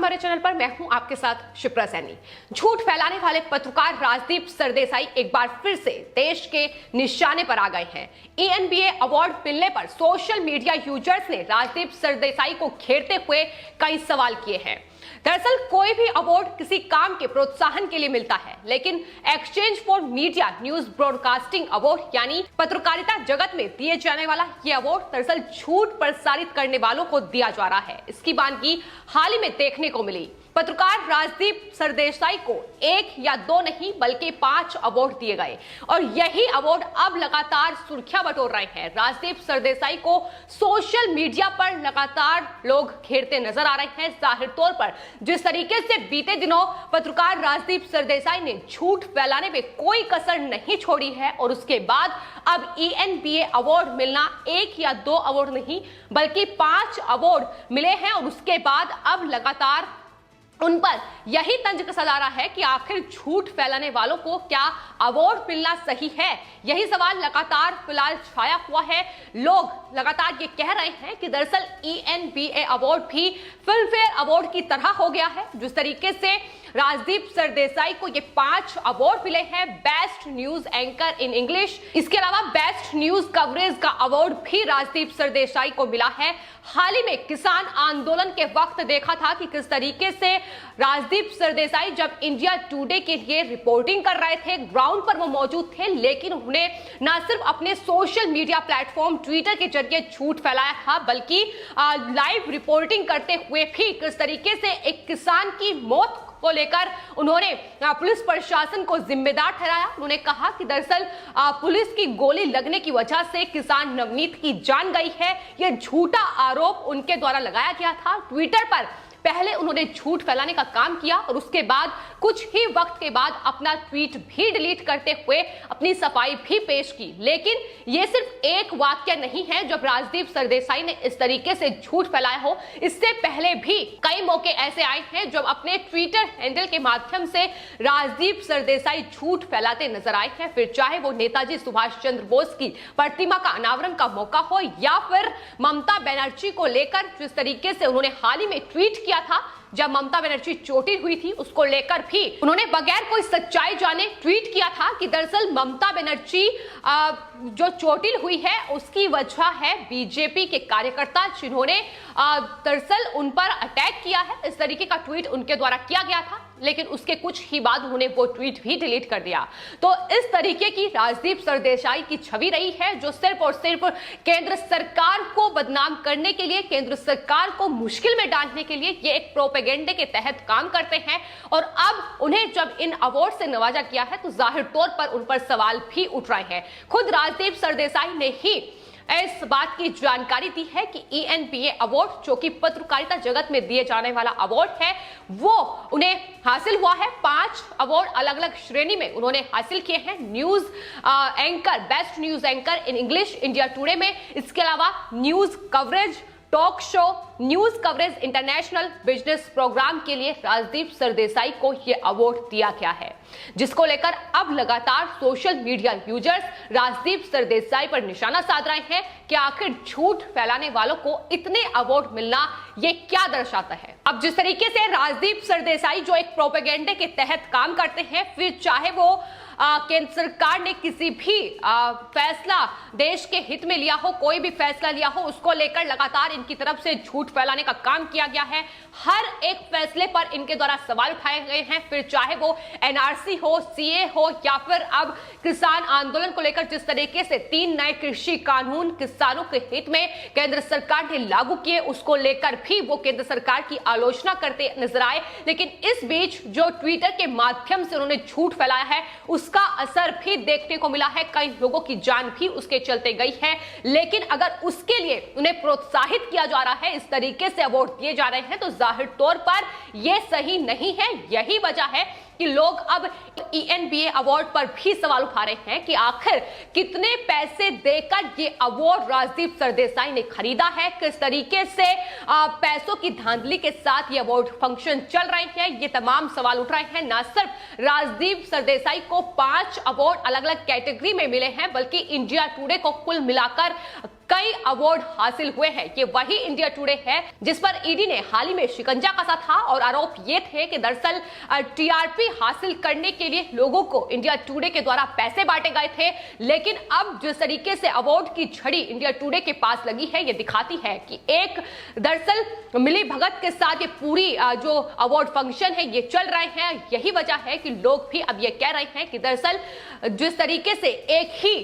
हमारे चैनल पर। मैं हूं आपके साथ शिप्रा सैनी। झूठ फैलाने वाले पत्रकार राजदीप सरदेसाई एक बार फिर से देश के निशाने पर आ गए हैं। ENBA अवार्ड मिलने पर सोशल मीडिया यूजर्स ने राजदीप सरदेसाई को घेरते हुए कई सवाल किए हैं। दरअसल कोई भी अवार्ड किसी काम के प्रोत्साहन के लिए मिलता है, लेकिन exchange for media news broadcasting award यानी पत्रकारिता जगत में दिए जाने वाला यह अवार्ड दरअसल झूठ प्रसारित करने वालों को दिया जा रहा है। इसकी वानगी हाल ही में देखने को मिली। पत्रकार राजदीप सरदेसाई को 1 या 2 नहीं बल्कि 5 अवार्ड दिए गए और यही अवार्ड अब लगातार सुर्खियां बटोर रहे हैं। राजदीप सरदेसाई को सोशल मीडिया पर लगातार लोग घेरते नजर आ रहे हैं। जाहिर तौर पर जिस तरीके से बीते दिनों पत्रकार राजदीप सरदेसाई ने झूठ फैलाने में कोई कसर नहीं छोड़ी है और उसके बाद अब ENBA अवार्ड मिलना 1 या 2 अवार्ड नहीं बल्कि 5 अवार्ड मिले हैं और उसके बाद अब लगातार उन पर यही तंज कसा जा रहा है कि आखिर झूठ फैलाने वालों को क्या अवार्ड मिलना सही है। यही सवाल लगातार फिलहाल छाया हुआ है। लोग लगातार ये कह रहे हैं कि दरअसल ENBA अवार्ड भी फिल्म फेयर अवार्ड की तरह हो गया है। जिस तरीके से राजदीप सरदेसाई को ये 5 अवार्ड मिले हैं, best news anchor in English, इसके अलावा बेस्ट न्यूज कवरेज का अवार्ड भी राजदीप सरदेसाई को मिला है। हाल ही में किसान आंदोलन के वक्त देखा था कि किस तरीके से राजदीप सरदेसाई जब इंडिया टुडे के लिए रिपोर्टिंग कर रहे थे, ग्राउंड पर वो मौजूद थे, लेकिन उन्हें न सिर्फ अपने सोशल मीडिया प्लेटफॉर्म ट्विटर के जरिए झूठ फैलाया था बल्कि लाइव रिपोर्टिंग करते हुए भी किस तरीके से एक किसान की मौत को लेकर उन्होंने पुलिस प्रशासन को जिम्मेदार ठहराया। उन्होंने कहा कि दरअसल पुलिस की गोली लगने की वजह से किसान नवनीत की जान गई है। यह झूठा आरोप उनके द्वारा लगाया गया था। ट्विटर पर पहले उन्होंने झूठ फैलाने का काम किया और उसके बाद कुछ ही वक्त के बाद अपना ट्वीट भी डिलीट करते हुए अपनी सफाई भी पेश की। लेकिन यह सिर्फ एक वाक्य नहीं है जब राजदीप सरदेसाई ने इस तरीके से झूठ फैलाया हो। इससे पहले भी कई मौके ऐसे आए हैं जब अपने ट्विटर हैंडल के माध्यम से राजदीप सरदेसाई झूठ फैलाते नजर आए हैं। फिर चाहे वो नेताजी सुभाष चंद्र बोस की प्रतिमा का अनावरण का मौका हो या फिर ममता बनर्जी को लेकर जिस तरीके से उन्होंने हाल ही में ट्वीट किया था जब ममता बनर्जी चोटिल हुई थी, उसको लेकर भी उन्होंने बगैर कोई सच्चाई जाने ट्वीट किया था कि दरअसल ममता बनर्जी जो चोटिल हुई है उसकी वजह है बीजेपी के कार्यकर्ता जिन्होंने दरअसल उन पर अटैक किया है। इस तरीके का ट्वीट उनके द्वारा किया गया था, लेकिन उसके कुछ ही बाद उन्होंने वो ट्वीट भी डिलीट कर दिया। तो इस तरीके की राजदीप सरदेसाई की छवि रही है जो सिर्फ और सिर्फ केंद्र सरकार को बदनाम करने के लिए, केंद्र सरकार को मुश्किल में डालने के लिए ये एक प्रोपेगेंडे के तहत काम करते हैं। और अब उन्हें जब इन अवार्ड से नवाजा किया है तो जाहिर तौर पर उन पर सवाल भी उठ रहे हैं। खुद राजदीप सरदेसाई ने ही इस बात की जानकारी दी है कि ENBA अवार्ड जो कि पत्रकारिता जगत में दिए जाने वाला अवार्ड है वो उन्हें हासिल हुआ है। 5 अवार्ड अलग अलग श्रेणी में उन्होंने हासिल किए हैं। News anchor, best news anchor in English India Today में, इसके अलावा news coverage, talk show, news coverage international business program के लिए राजदीप सरदेसाई को यह अवार्ड दिया गया है, जिसको लेकर अब लगातार social media users Rajdeep Sardesai पर निशाना साध रहे हैं कि आखिर झूठ फैलाने वालों को इतने अवार्ड मिलना ये क्या दर्शाता है। अब जिस तरीके से राजदीप सरदेसाई जो एक प्रोपेगेंडे के तहत काम करते हैं, फिर चाहे वो केंद्र सरकार ने किसी भी फैसला देश के हित में लिया हो, कोई भी फैसला लिया हो, उसको लेकर लगातार इनकी तरफ से झूठ फैलाने का काम किया गया है। हर एक फैसले पर इनके द्वारा सवाल उठाए गए हैं, फिर चाहे वो NRC हो, CA हो या फिर अब किसान आंदोलन को लेकर जिस तरीके से 3 नए कृषि कानून किसानों के हित में केंद्र सरकार ने लागू किए, उसको लेकर भी वो केंद्र सरकार की आलोचना करते नजर आए। लेकिन इस बीच जो ट्विटर के माध्यम से उन्होंने झूठ फैलाया है उसका असर भी देखने को मिला है। कई लोगों की जान भी उसके चलते गई है। लेकिन अगर उसके लिए उन्हें प्रोत्साहित किया जा रहा है, इस तरीके से अवार्ड दिए जा रहे हैं, तो जाहिर तौर पर यह सही नहीं है। यही वजह है कि लोग अब ENBA अवार्ड पर भी सवाल उठा रहे हैं कि आखिर कितने पैसे देकर ये अवार्ड राजदीप सरदेसाई ने खरीदा है, किस तरीके से पैसों की धांधली के साथ ये अवार्ड फंक्शन चल रहे हैं। ये तमाम सवाल उठ रहे हैं। न सिर्फ राजदीप सरदेसाई को 5 अवार्ड अलग अलग कैटेगरी में मिले हैं, बल्कि इंडिया टुडे को कुल मिलाकर कई अवार्ड हासिल हुए हैं। ये वही इंडिया टुडे है जिस पर ईडी ने हाल ही में शिकंजा कसा था और आरोप ये थे कि दरअसल टीआरपी हासिल करने के लिए लोगों को इंडिया टुडे के द्वारा पैसे बांटे गए थे। लेकिन अब जिस तरीके से अवार्ड की छड़ी इंडिया टुडे के पास लगी है, ये दिखाती है कि एक दरअसल मिली भगत के साथ ये पूरी जो अवार्ड फंक्शन है ये चल रहे हैं। यही वजह है कि लोग भी अब ये कह रहे हैं कि दरअसल जिस तरीके से एक ही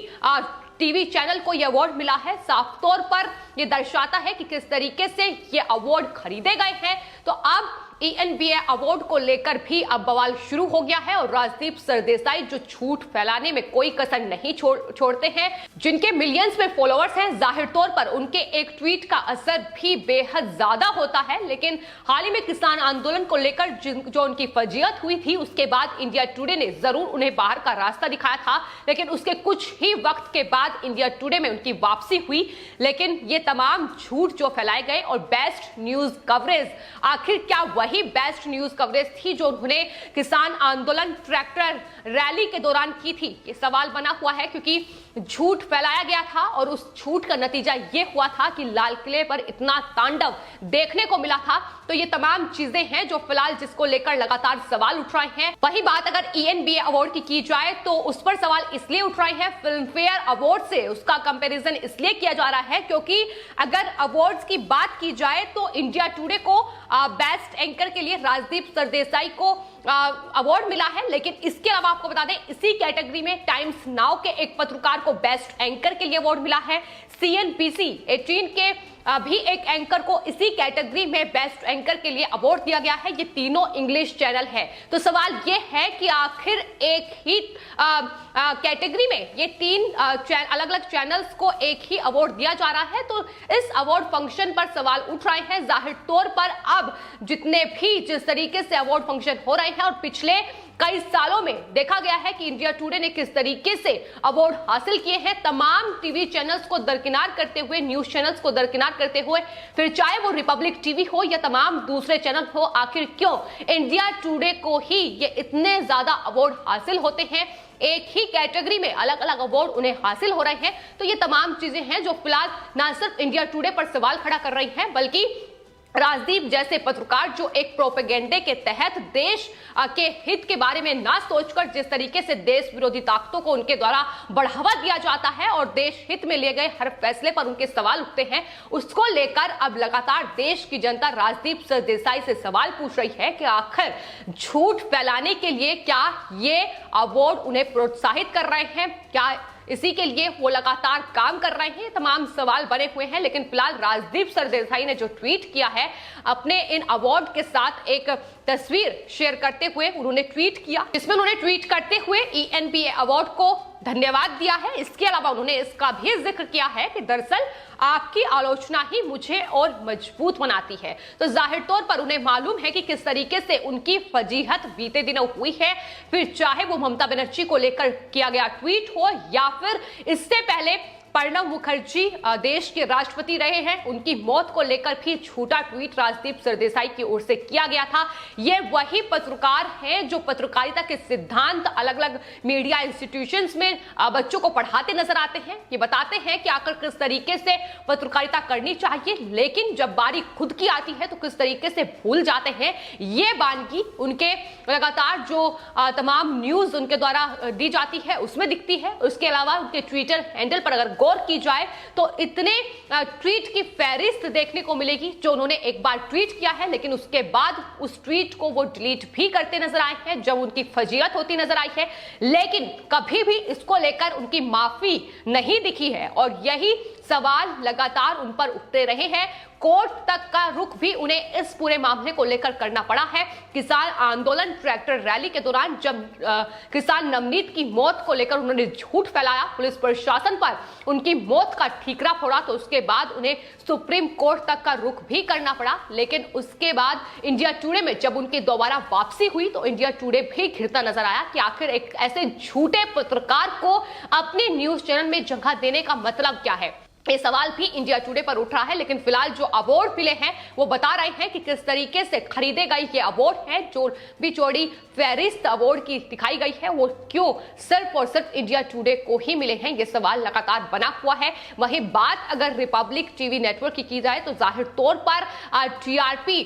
टीवी चैनल को यह अवार्ड मिला है, साफ तौर पर यह दर्शाता है कि किस तरीके से ये अवार्ड खरीदे गए हैं। तो अब ENBA अवार्ड को लेकर भी अब बवाल शुरू हो गया है और राजदीप सरदेसाई जो झूठ फैलाने में कोई कसर नहीं छोड़ते हैं, जिनके मिलियंस में फॉलोअर्स हैं, जाहिर तौर पर उनके एक ट्वीट का असर भी बेहद ज्यादा होता है। लेकिन हाल ही में किसान आंदोलन को लेकर जो उनकी फजीयत हुई थी, उसके बाद इंडिया टुडे ने जरूर उन्हें बाहर का रास्ता दिखाया था, लेकिन उसके कुछ ही वक्त के बाद इंडिया टुडे में उनकी वापसी हुई। लेकिन ये तमाम झूठ जो फैलाए गए और बेस्ट न्यूज कवरेज, आखिर क्या वही बेस्ट न्यूज कवरेज थी जो उन्होंने किसान आंदोलन ट्रैक्टर रैली के दौरान की थी? ये सवाल बना हुआ है, क्योंकि झूठ फैलाया गया था और उस झूठ का नतीजा ये हुआ था कि लाल किले पर इतना तांडव देखने को मिला था। तो ये तमाम चीजें हैं जो फिलहाल जिसको लेकर लगातार सवाल उठ रहे हैं। वही बात अगर ENBA अवार्ड की जाए तो उस पर सवाल इसलिए उठ रहे हैं, फिल्म फेयर अवार्ड से उसका कंपैरिजन इसलिए किया जा रहा है क्योंकि अगर अवार्ड्स की बात की जाए तो इंडिया टुडे को बेस्ट एंकर के लिए राजदीप सरदेसाई को अवार्ड मिला है। लेकिन इसके अलावा आपको बता दें, इसी कैटेगरी में टाइम्स नाउ के एक पत्रकार को बेस्ट एंकर के लिए अवार्ड मिला है। CNBC 18 के भी एक एंकर को इसी कैटेगरी में बेस्ट एंकर के लिए अवार्ड दिया गया है। ये तीनों इंग्लिश चैनल है। तो सवाल ये है कि आखिर एक ही कैटेगरी में ये तीन अलग अलग चैनल्स को एक ही अवार्ड दिया जा रहा है। तो इस अवार्ड फंक्शन पर सवाल उठ रहे हैं। जाहिर तौर पर अब जितने भी जिस तरीके से अवार्ड फंक्शन हो रहे हैं और पिछले कई सालों में देखा गया है कि इंडिया टुडे ने किस तरीके से अवार्ड हासिल किए हैं, तमाम टीवी चैनल्स को दरकिनार करते हुए, न्यूज चैनल्स को दरकिनार करते हुए, फिर चाहे वो रिपब्लिक टीवी हो या तमाम दूसरे चैनल हो, आखिर क्यों इंडिया टुडे को ही ये इतने ज्यादा अवार्ड हासिल होते हैं? एक ही कैटेगरी में अलग अलग अवार्ड उन्हें हासिल हो रहे हैं। तो ये तमाम चीजें हैं जो फिलहाल ना सिर्फ इंडिया टुडे पर सवाल खड़ा कर रही हैं, बल्कि राजदीप जैसे पत्रकार जो एक प्रोपेगेंडे के तहत देश के हित के बारे में ना सोचकर जिस तरीके से देश विरोधी ताकतों को उनके द्वारा बढ़ावा दिया जाता है और देश हित में लिए गए हर फैसले पर उनके सवाल उठते हैं, उसको लेकर अब लगातार देश की जनता राजदीप सरदेसाई से सवाल पूछ रही है कि आखिर झूठ फैलाने के लिए क्या ये अवार्ड उन्हें प्रोत्साहित कर रहे हैं, क्या इसी के लिए वो लगातार काम कर रहे हैं? तमाम सवाल बने हुए हैं। लेकिन फिलहाल राजदीप सरदेसाई ने जो ट्वीट किया है, अपने इन अवार्ड के साथ एक तस्वीर शेयर करते हुए उन्होंने ट्वीट किया, जिसमें उन्होंने ट्वीट करते हुए ENBA अवार्ड को धन्यवाद दिया है। इसके अलावा उन्होंने इसका भी जिक्र किया है कि दरअसल आपकी आलोचना ही मुझे और मजबूत बनाती है। तो जाहिर तौर पर उन्हें मालूम है कि किस तरीके से उनकी फजीहत बीते दिनों हुई है, फिर चाहे वो ममता बनर्जी को लेकर किया गया ट्वीट हो या फिर इससे पहले प्रणब मुखर्जी देश के राष्ट्रपति रहे हैं, उनकी मौत को लेकर भी झूठा ट्वीट राजदीप सरदेसाई की ओर से किया गया था। ये वही पत्रकार हैं जो पत्रकारिता के सिद्धांत अलग अलग मीडिया इंस्टीट्यूशंस में बच्चों को पढ़ाते नजर आते हैं। ये बताते हैं कि आखिर किस तरीके से पत्रकारिता करनी चाहिए, लेकिन जब बारी खुद की आती है तो किस तरीके से भूल जाते हैं। ये बानगी उनके लगातार जो तमाम न्यूज उनके द्वारा दी जाती है उसमें दिखती है। उसके अलावा उनके ट्विटर हैंडल पर अगर गौर की जाए तो इतने ट्वीट की फहरिस्त देखने को मिलेगी जो उन्होंने एक बार ट्वीट किया है, लेकिन उसके बाद उस ट्वीट को वो डिलीट भी करते नजर आए हैं जब उनकी फजीयत होती नजर आई है। लेकिन कभी भी इसको लेकर उनकी माफी नहीं दिखी है और यही सवाल लगातार उन पर उठते रहे हैं। कोर्ट तक का रुख भी उन्हें इस पूरे मामले को लेकर करना पड़ा है। किसान आंदोलन ट्रैक्टर रैली के दौरान जब किसान नवनीत की मौत को लेकर उन्होंने झूठ फैलाया, पुलिस प्रशासन पर उनकी मौत का ठीकरा फोड़ा, तो उसके बाद उन्हें सुप्रीम कोर्ट तक का रुख भी करना पड़ा। लेकिन उसके बाद इंडिया टुडे में जब उनकी दोबारा वापसी हुई तो इंडिया टुडे भी घिरता नजर आया कि आखिर एक ऐसे झूठे पत्रकार को अपने न्यूज चैनल में जगह देने का मतलब क्या है। ये सवाल भी इंडिया टुडे पर उठ रहा है। लेकिन फिलहाल जो अवार्ड मिले हैं वो बता रहे हैं कि किस तरीके से खरीदे गए ये अवार्ड है। जो भी चौड़ी फेरिस्त अवार्ड की दिखाई गई है वो क्यों सिर्फ और सिर्फ इंडिया टुडे को ही मिले हैं, ये सवाल लगातार बना हुआ है। वहीं बात अगर रिपब्लिक टीवी नेटवर्क की जाए तो जाहिर तौर पर टीआरपी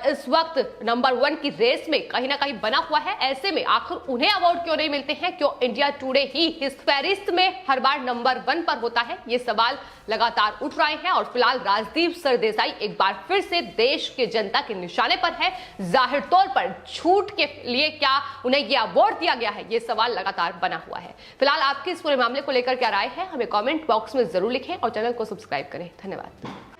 इस वक्त नंबर 1 की रेस में कहीं ना कहीं बना हुआ है। ऐसे में आखिर उन्हें अवार्ड क्यों नहीं मिलते हैं, क्यों इंडिया टुडे ही इस फहरिस्त में हर बार नंबर 1 पर होता है, ये सवाल लगातार उठ रहे हैं। और फिलहाल राजदीप सरदेसाई एक बार फिर से देश के जनता के निशाने पर है। जाहिर तौर पर झूठ के लिए क्या उन्हें यह अवार्ड दिया गया है, यह सवाल लगातार बना हुआ है। फिलहाल आपके इस पूरे मामले को लेकर क्या राय है, हमें कमेंट बॉक्स में जरूर लिखें और चैनल को सब्सक्राइब करें। धन्यवाद।